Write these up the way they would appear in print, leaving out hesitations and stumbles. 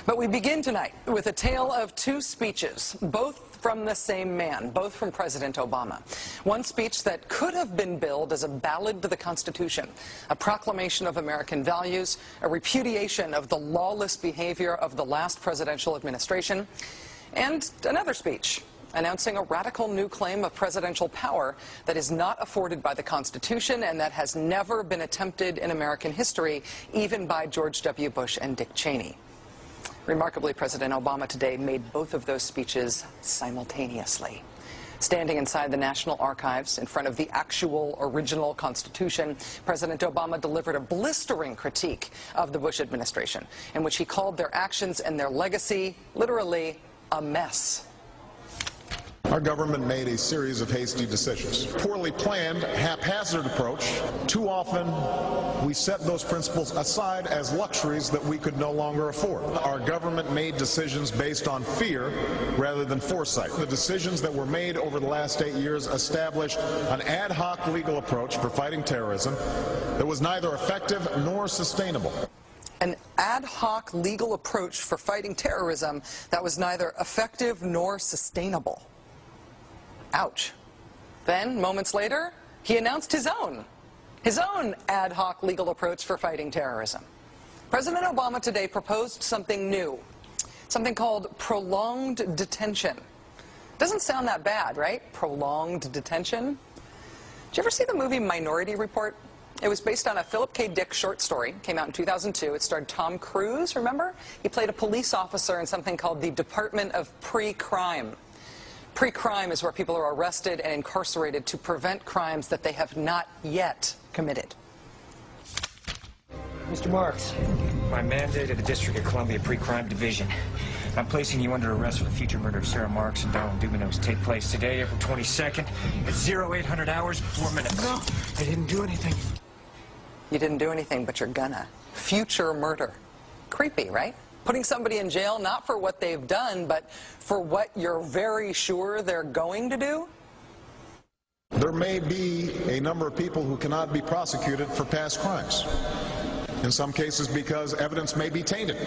But we begin tonight with a tale of two speeches, both from the same man, both from President Obama. One speech that could have been billed as a ballad to the Constitution, a proclamation of American values, a repudiation of the lawless behavior of the last presidential administration, and another speech announcing a radical new claim of presidential power that is not afforded by the Constitution and that has never been attempted in American history, even by George W. Bush and Dick Cheney. Remarkably, President Obama today made both of those speeches simultaneously. Standing inside the National Archives in front of the actual original Constitution, President Obama delivered a blistering critique of the Bush administration, in which he called their actions and their legacy literally a mess. Our government made a series of hasty decisions. Poorly planned, haphazard approach. Too often, we set those principles aside as luxuries that we could no longer afford. Our government made decisions based on fear rather than foresight. The decisions that were made over the last 8 years established an ad hoc legal approach for fighting terrorism that was neither effective nor sustainable. An ad hoc legal approach for fighting terrorism that was neither effective nor sustainable. Ouch. Then, moments later, he announced his own ad hoc legal approach for fighting terrorism. President Obama today proposed something new, something called prolonged detention. Doesn't sound that bad, right? Prolonged detention. Did you ever see the movie Minority Report? It was based on a Philip K. Dick short story, came out in 2002. It starred Tom Cruise, remember? He played a police officer in something called the Department of Pre-Crime. Pre-crime is where people are arrested and incarcerated to prevent crimes that they have not yet committed. Mr. Marks, by mandate of the District of Columbia Pre-Crime Division, I'm placing you under arrest for the future murder of Sarah Marks and Donald Dubinos. Take place today, April 22nd, at 0800 hours, 4 minutes. No, I didn't do anything. You didn't do anything, but you're gonna. Future murder. Creepy, right? Putting somebody in jail not for what they've done, but for what you're very sure they're going to do? There may be a number of people who cannot be prosecuted for past crimes. In some cases because evidence may be tainted,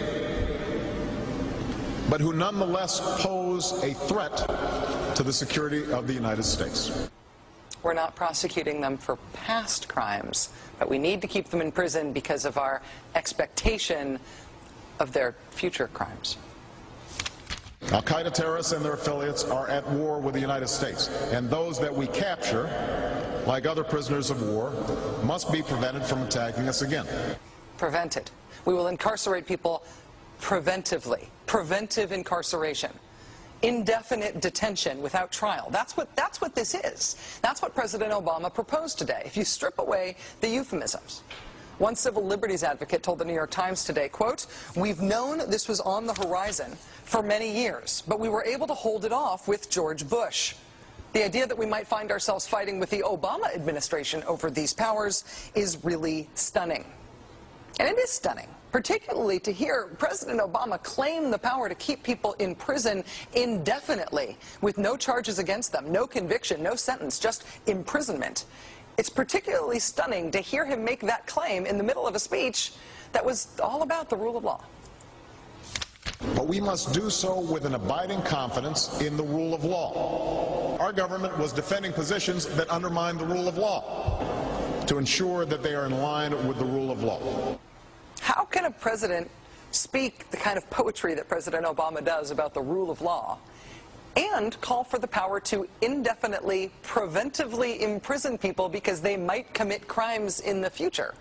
but who nonetheless pose a threat to the security of the United States. We're not prosecuting them for past crimes, but we need to keep them in prison because of our expectation of their future crimes. Al-Qaeda terrorists and their affiliates are at war with the United States, and those that we capture, like other prisoners of war, must be prevented from attacking us again. Prevented. We will incarcerate people preventively. Preventive incarceration. Indefinite detention without trial. That's what this is. That's what President Obama proposed today, if you strip away the euphemisms. One civil liberties advocate told the New York Times today, quote, "We've known this was on the horizon for many years, but we were able to hold it off with George Bush. The idea that we might find ourselves fighting with the Obama administration over these powers is really stunning." And it is stunning, particularly to hear President Obama claim the power to keep people in prison indefinitely with no charges against them, no conviction, no sentence, just imprisonment. It's particularly stunning to hear him make that claim in the middle of a speech that was all about the rule of law. But we must do so with an abiding confidence in the rule of law. Our government was defending positions that undermine the rule of law to ensure that they are in line with the rule of law. How can a president speak the kind of poetry that President Obama does about the rule of law and call for the power to indefinitely, preventively imprison people because they might commit crimes in the future?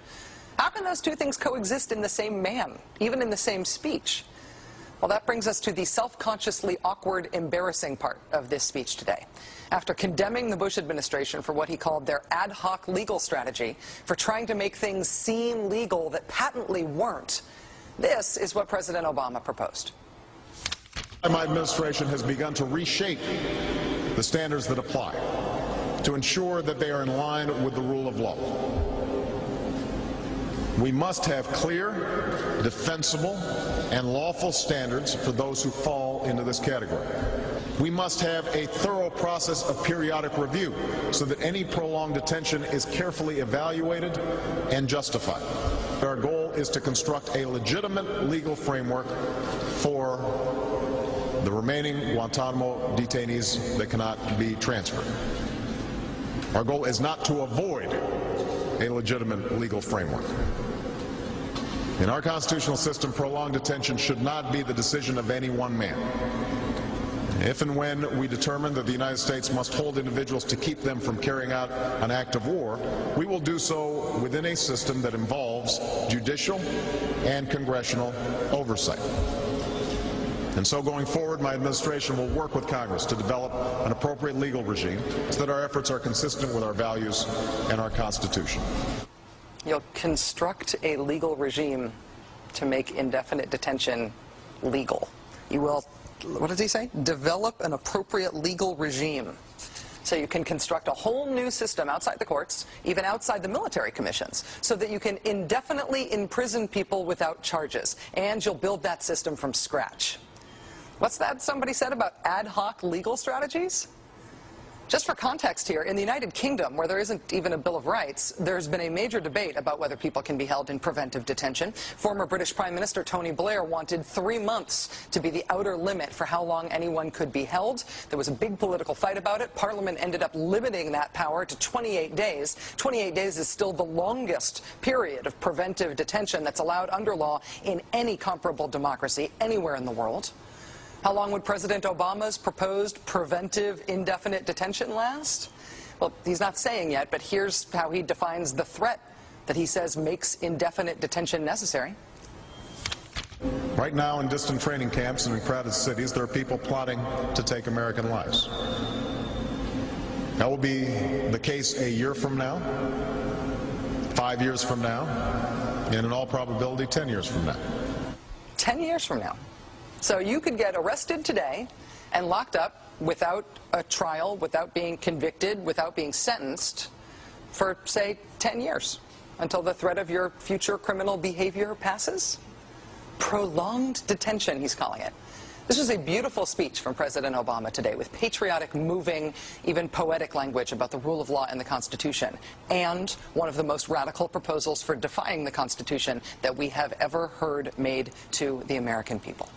How can those two things coexist in the same man, even in the same speech? Well, that brings us to the self-consciously awkward, embarrassing part of this speech today. After condemning the Bush administration for what he called their ad hoc legal strategy, for trying to make things seem legal that patently weren't, this is what President Obama proposed. My administration has begun to reshape the standards that apply to ensure that they are in line with the rule of law. We must have clear, defensible, and lawful standards for those who fall into this category. We must have a thorough process of periodic review so that any prolonged detention is carefully evaluated and justified. Our goal is to construct a legitimate legal framework for the remaining Guantanamo detainees that cannot be transferred. Our goal is not to avoid a legitimate legal framework. In our constitutional system, prolonged detention should not be the decision of any one man. If and when we determine that the United States must hold individuals to keep them from carrying out an act of war, we will do so within a system that involves judicial and congressional oversight. And so going forward, my administration will work with Congress to develop an appropriate legal regime so that our efforts are consistent with our values and our Constitution. You'll construct a legal regime to make indefinite detention legal. You will, what does he say? Develop an appropriate legal regime. So you can construct a whole new system outside the courts, even outside the military commissions, so that you can indefinitely imprison people without charges. And you'll build that system from scratch. What's that somebody said about ad hoc legal strategies? Just for context here, in the United Kingdom, where there isn't even a Bill of Rights, there's been a major debate about whether people can be held in preventive detention. Former British Prime Minister Tony Blair wanted 3 months to be the outer limit for how long anyone could be held. There was a big political fight about it. Parliament ended up limiting that power to 28 days. 28 days is still the longest period of preventive detention that's allowed under law in any comparable democracy anywhere in the world. How long would President Obama's proposed preventive indefinite detention last? Well, he's not saying yet, but here's how he defines the threat that he says makes indefinite detention necessary. Right now, in distant training camps and in crowded cities, there are people plotting to take American lives. That will be the case a year from now, 5 years from now, and in all probability 10 years from now. 10 years from now. So you could get arrested today and locked up without a trial, without being convicted, without being sentenced for, say, 10 years until the threat of your future criminal behavior passes. Prolonged detention, he's calling it. This was a beautiful speech from President Obama today with patriotic, moving, even poetic language about the rule of law and the Constitution, and one of the most radical proposals for defying the Constitution that we have ever heard made to the American people.